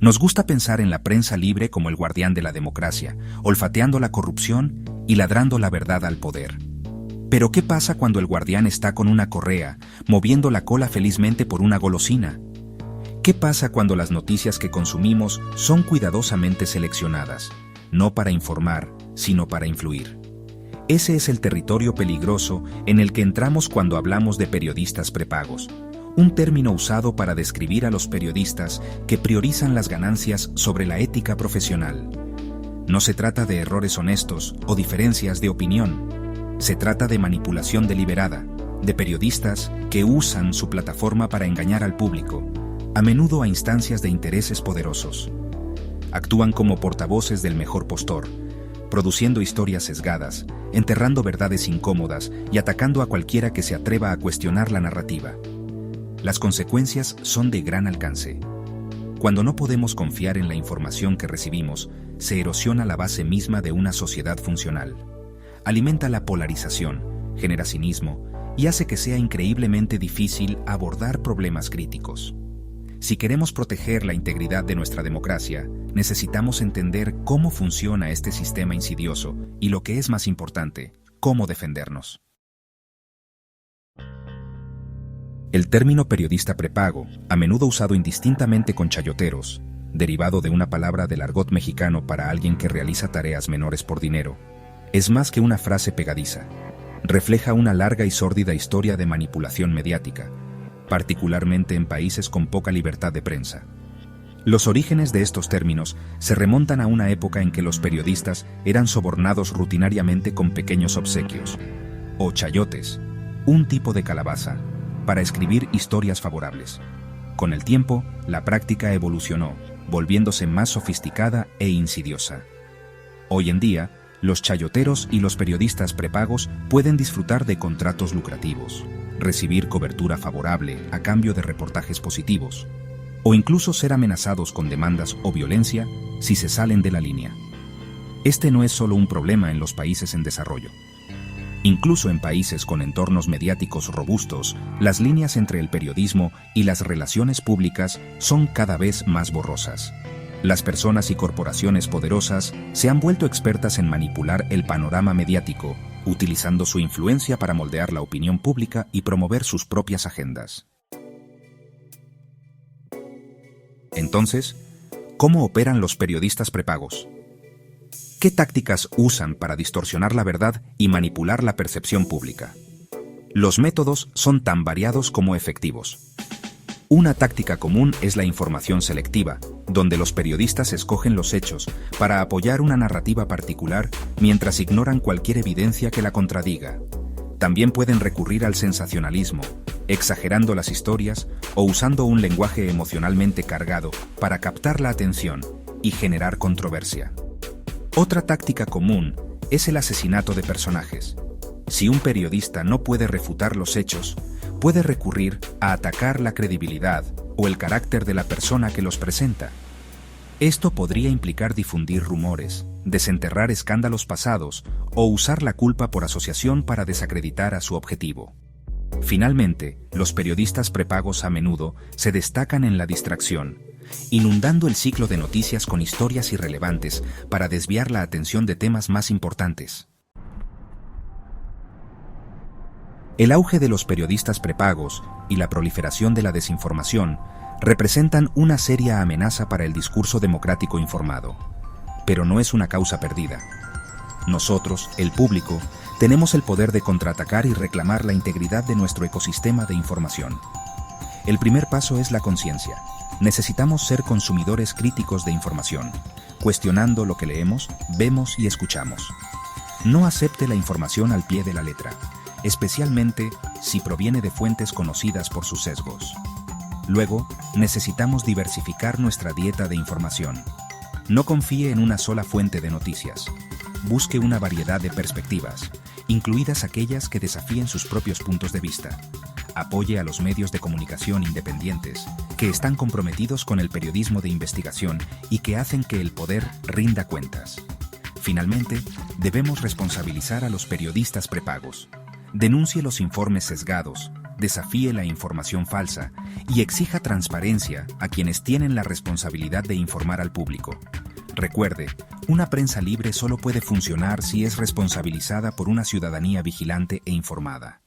Nos gusta pensar en la prensa libre como el guardián de la democracia, olfateando la corrupción y ladrando la verdad al poder. Pero ¿qué pasa cuando el guardián está con una correa, moviendo la cola felizmente por una golosina? ¿Qué pasa cuando las noticias que consumimos son cuidadosamente seleccionadas, no para informar, sino para influir? Ese es el territorio peligroso en el que entramos cuando hablamos de periodistas prepagos, un término usado para describir a los periodistas que priorizan las ganancias sobre la ética profesional. No se trata de errores honestos o diferencias de opinión. Se trata de manipulación deliberada, de periodistas que usan su plataforma para engañar al público, a menudo a instancias de intereses poderosos. Actúan como portavoces del mejor postor, produciendo historias sesgadas, enterrando verdades incómodas y atacando a cualquiera que se atreva a cuestionar la narrativa. Las consecuencias son de gran alcance. Cuando no podemos confiar en la información que recibimos, se erosiona la base misma de una sociedad funcional. Alimenta la polarización, genera cinismo y hace que sea increíblemente difícil abordar problemas críticos. Si queremos proteger la integridad de nuestra democracia, necesitamos entender cómo funciona este sistema insidioso y, lo que es más importante, cómo defendernos. El término periodista prepago, a menudo usado indistintamente con chayoteros, derivado de una palabra del argot mexicano para alguien que realiza tareas menores por dinero, es más que una frase pegadiza. Refleja una larga y sórdida historia de manipulación mediática, particularmente en países con poca libertad de prensa. Los orígenes de estos términos se remontan a una época en que los periodistas eran sobornados rutinariamente con pequeños obsequios, o chayotes, un tipo de calabaza, para escribir historias favorables. Con el tiempo, la práctica evolucionó, volviéndose más sofisticada e insidiosa. Hoy en día, los chayoteros y los periodistas prepagos pueden disfrutar de contratos lucrativos, recibir cobertura favorable a cambio de reportajes positivos, o incluso ser amenazados con demandas o violencia si se salen de la línea. Este no es solo un problema en los países en desarrollo. Incluso en países con entornos mediáticos robustos, las líneas entre el periodismo y las relaciones públicas son cada vez más borrosas. Las personas y corporaciones poderosas se han vuelto expertas en manipular el panorama mediático, utilizando su influencia para moldear la opinión pública y promover sus propias agendas. Entonces, ¿cómo operan los periodistas prepagos? ¿Qué tácticas usan para distorsionar la verdad y manipular la percepción pública? Los métodos son tan variados como efectivos. Una táctica común es la información selectiva, donde los periodistas escogen los hechos para apoyar una narrativa particular mientras ignoran cualquier evidencia que la contradiga. También pueden recurrir al sensacionalismo, exagerando las historias o usando un lenguaje emocionalmente cargado para captar la atención y generar controversia. Otra táctica común es el asesinato de personajes. Si un periodista no puede refutar los hechos, puede recurrir a atacar la credibilidad o el carácter de la persona que los presenta. Esto podría implicar difundir rumores, desenterrar escándalos pasados o usar la culpa por asociación para desacreditar a su objetivo. Finalmente, los periodistas prepagos a menudo se destacan en la distracción, inundando el ciclo de noticias con historias irrelevantes para desviar la atención de temas más importantes. El auge de los periodistas prepagos y la proliferación de la desinformación representan una seria amenaza para el discurso democrático informado. Pero no es una causa perdida. Nosotros, el público, tenemos el poder de contraatacar y reclamar la integridad de nuestro ecosistema de información. El primer paso es la conciencia. Necesitamos ser consumidores críticos de información, cuestionando lo que leemos, vemos y escuchamos. No acepte la información al pie de la letra, especialmente si proviene de fuentes conocidas por sus sesgos. Luego, necesitamos diversificar nuestra dieta de información. No confíe en una sola fuente de noticias. Busque una variedad de perspectivas, incluidas aquellas que desafíen sus propios puntos de vista. Apoye a los medios de comunicación independientes, que están comprometidos con el periodismo de investigación y que hacen que el poder rinda cuentas. Finalmente, debemos responsabilizar a los periodistas prepagos. Denuncie los informes sesgados, desafíe la información falsa y exija transparencia a quienes tienen la responsabilidad de informar al público. Recuerde, una prensa libre solo puede funcionar si es responsabilizada por una ciudadanía vigilante e informada.